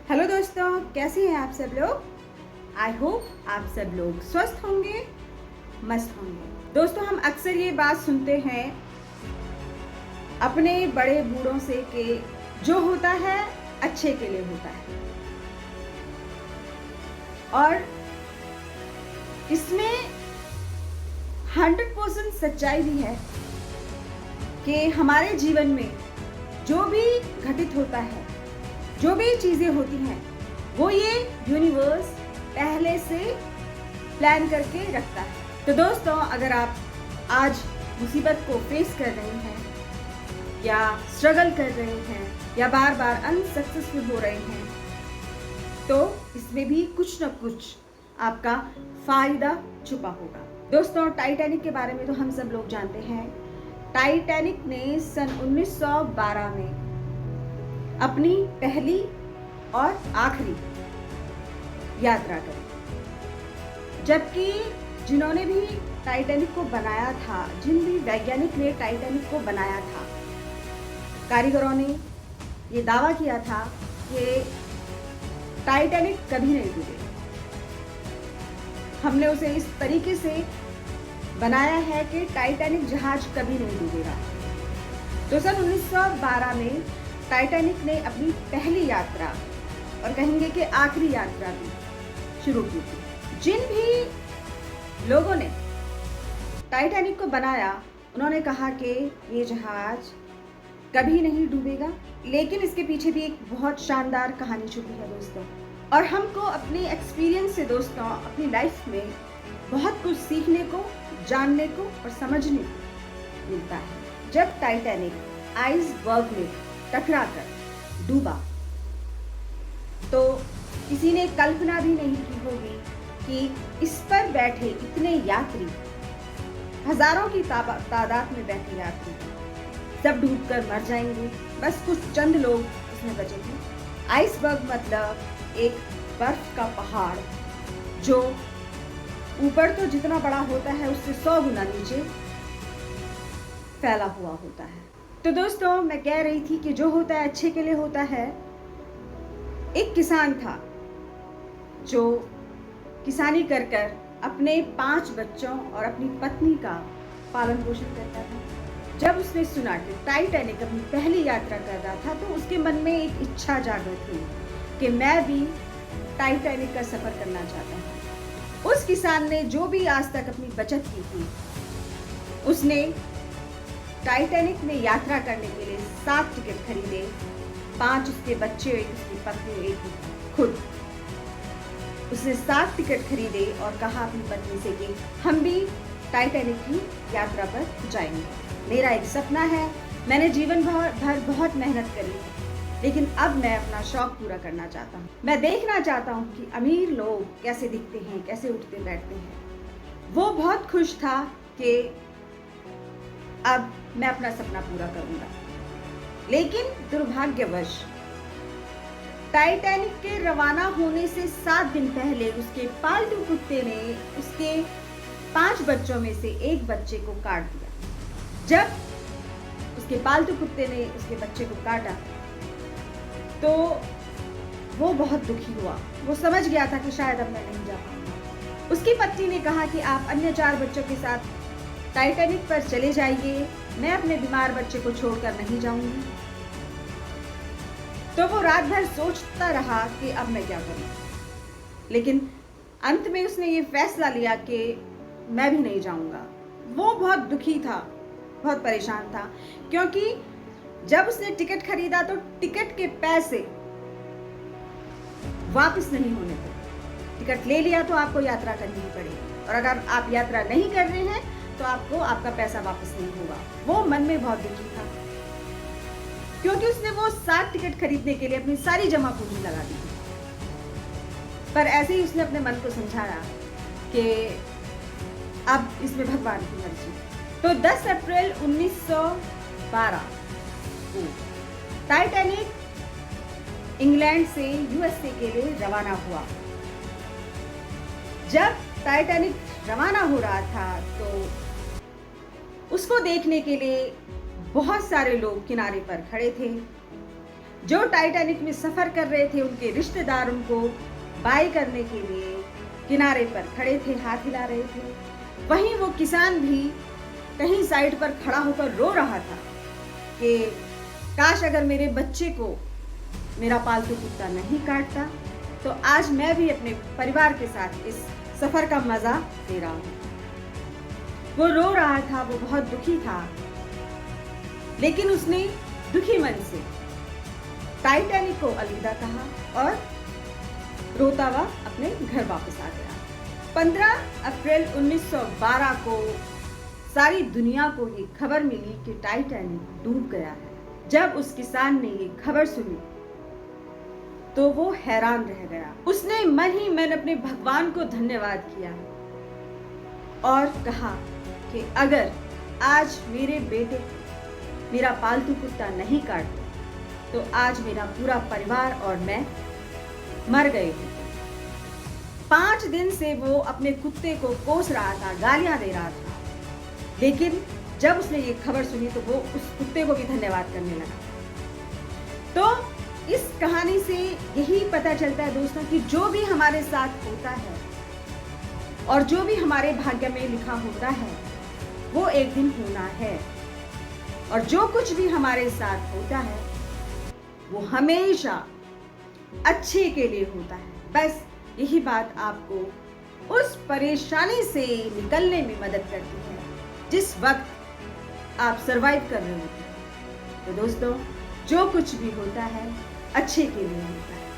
Hello दोस्तों, कैसे हैं आप सब लोग। आई होप आप सब लोग स्वस्थ होंगे, मस्त होंगे। दोस्तों, हम अक्सर ये बात सुनते हैं अपने बड़े बूढ़ों से कि जो होता है अच्छे के लिए होता है, और इसमें 100% सच्चाई भी है कि हमारे जीवन में जो भी घटित होता है, जो भी चीज़ें होती हैं, वो ये यूनिवर्स पहले से प्लान करके रखता है। तो दोस्तों, अगर आप आज मुसीबत को फेस कर रहे हैं या स्ट्रगल कर रहे हैं या बार बार अनसक्सेसफुल हो रहे हैं, तो इसमें भी कुछ न कुछ आपका फ़ायदा छुपा होगा। दोस्तों, टाइटैनिक के बारे में तो हम सब लोग जानते हैं। टाइटैनिक ने सन 1912 में अपनी पहली और आखिरी यात्रा करी, जबकि जिन्होंने भी टाइटैनिक को बनाया था, जिन भी वैज्ञानिक ने टाइटैनिक को बनाया था, कारीगरों ने ये दावा किया था कि टाइटैनिक कभी नहीं डूबेगा। हमने उसे इस तरीके से बनाया है कि टाइटैनिक जहाज कभी नहीं डूबेगा। तो सन 1912 में टाइटैनिक ने अपनी पहली यात्रा और कहेंगे कि आखिरी यात्रा भी शुरू की थी। जिन भी लोगों ने टाइटैनिक को बनाया, उन्होंने कहा कि ये जहाज कभी नहीं डूबेगा, लेकिन इसके पीछे भी एक बहुत शानदार कहानी छुपी है दोस्तों। और हमको अपने एक्सपीरियंस से दोस्तों, अपनी लाइफ में बहुत कुछ सीखने को, जानने को और समझने को मिलता है। जब टाइटैनिक आइसबर्ग में टकराकर डूबा, तो किसी ने कल्पना भी नहीं की होगी कि इस पर बैठे इतने यात्री, हजारों की तादाद में बैठे यात्री सब डूबकर मर जाएंगे। बस कुछ चंद लोग इसमें बचे थे। आइसबर्ग मतलब एक बर्फ का पहाड़ जो ऊपर तो जितना बड़ा होता है उससे 100 गुना नीचे फैला हुआ होता है। तो दोस्तों, मैं कह रही थी कि जो होता है अच्छे के लिए होता है। एक किसान था जो किसानी कर कर अपने 5 बच्चों और अपनी पत्नी का पालन पोषण करता था। जब उसने सुना कि टाइटैनिक अपनी पहली यात्रा कर रहा था, तो उसके मन में एक इच्छा जागृत हुई कि मैं भी टाइटैनिक का सफ़र करना चाहता हूँ। उस किसान ने जो भी आज तक अपनी बचत की थी, उसने टाइटैनिक में यात्रा करने के लिए 7 टिकट खरीदे। 5 उसके बच्चे, एक उसकी पत्नी, एक खुद। उसने 7 टिकट खरीदे और कहा अपनी पत्नी से कि हम भी टाइटैनिक की यात्रा पर जाएंगे। मेरा एक सपना है, मैंने जीवन भर बहुत मेहनत करी है, लेकिन अब मैं अपना शौक पूरा करना चाहता हूँ। मैं देखना चाहता हूँ कि अमीर लोग कैसे दिखते हैं, कैसे उठते बैठते हैं। वो बहुत खुश था कि अब मैं अपना सपना पूरा करूंगा। लेकिन दुर्भाग्यवश टाइटैनिक के रवाना होने से 7 दिन पहले उसके पालतू कुत्ते ने उसके 5 बच्चों में से एक बच्चे को काट दिया। जब उसके पालतू कुत्ते ने उसके बच्चे को काटा, तो वो बहुत दुखी हुआ। वो समझ गया था कि शायद अब मैं नहीं जा पाऊंगा। उसकी पत्नी ने कहा कि आप अन्य 4 बच्चों के साथ टाइटैनिक पर चले जाइए, मैं अपने बीमार बच्चे को छोड़कर नहीं जाऊंगी। तो वो रात भर सोचता रहा कि अब मैं क्या करूं, लेकिन अंत में उसने ये फैसला लिया कि मैं भी नहीं जाऊंगा। वो बहुत दुखी था, बहुत परेशान था, क्योंकि जब उसने टिकट खरीदा तो टिकट के पैसे वापस नहीं होने थे। टिकट ले लिया तो आपको यात्रा करनी ही पड़ेगी, और अगर आप यात्रा नहीं कर रहे हैं तो आपको आपका पैसा वापस नहीं होगा। वो मन में बहुत दुखी था, क्योंकि उसने वो 7 टिकट खरीदने के लिए अपनी सारी जमा पूंजी लगा दी थी। पर ऐसे ही उसने अपने मन को समझाया कि अब इसमें भगवान की मर्जी। तो 10 अप्रैल 1912 को टाइटैनिक इंग्लैंड से यूएसए के लिए रवाना हुआ। जब टाइटैनिक रवाना हो रहा था, तो उसको देखने के लिए बहुत सारे लोग किनारे पर खड़े थे। जो टाइटैनिक में सफ़र कर रहे थे उनके रिश्तेदार उनको बाय करने के लिए किनारे पर खड़े थे, हाथ हिला रहे थे। वहीं वो किसान भी कहीं साइड पर खड़ा होकर रो रहा था कि काश अगर मेरे बच्चे को मेरा पालतू कुत्ता नहीं काटता तो आज मैं भी अपने परिवार के साथ इस सफ़र का मज़ा ले रहा हूँ। वो रो रहा था, वो बहुत दुखी था, लेकिन उसने दुखी मन से टाइटैनिक को अलविदा कहा और रोता हुआ अपने घर वापस आ गया। 15 अप्रैल 1912 को सारी दुनिया को ये खबर मिली कि टाइटैनिक डूब गया है। जब उस किसान ने ये खबर सुनी तो वो हैरान रह गया। उसने मन ही मन अपने भगवान को धन्यवाद किया और कहा कि अगर आज मेरे बेटे मेरा पालतू कुत्ता नहीं काटते तो आज मेरा पूरा परिवार और मैं मर गए होते। 5 दिन से वो अपने कुत्ते को कोस रहा था, गालियां दे रहा था, लेकिन जब उसने ये खबर सुनी तो वो उस कुत्ते को भी धन्यवाद करने लगा। तो इस कहानी से यही पता चलता है दोस्तों कि जो भी हमारे साथ होता है और जो भी हमारे भाग्य में लिखा होता है वो एक दिन होना है, और जो कुछ भी हमारे साथ होता है वो हमेशा अच्छे के लिए होता है। बस यही बात आपको उस परेशानी से निकलने में मदद करती है जिस वक्त आप सरवाइव कर रहे होते हैं। तो दोस्तों, जो कुछ भी होता है अच्छे के लिए होता है।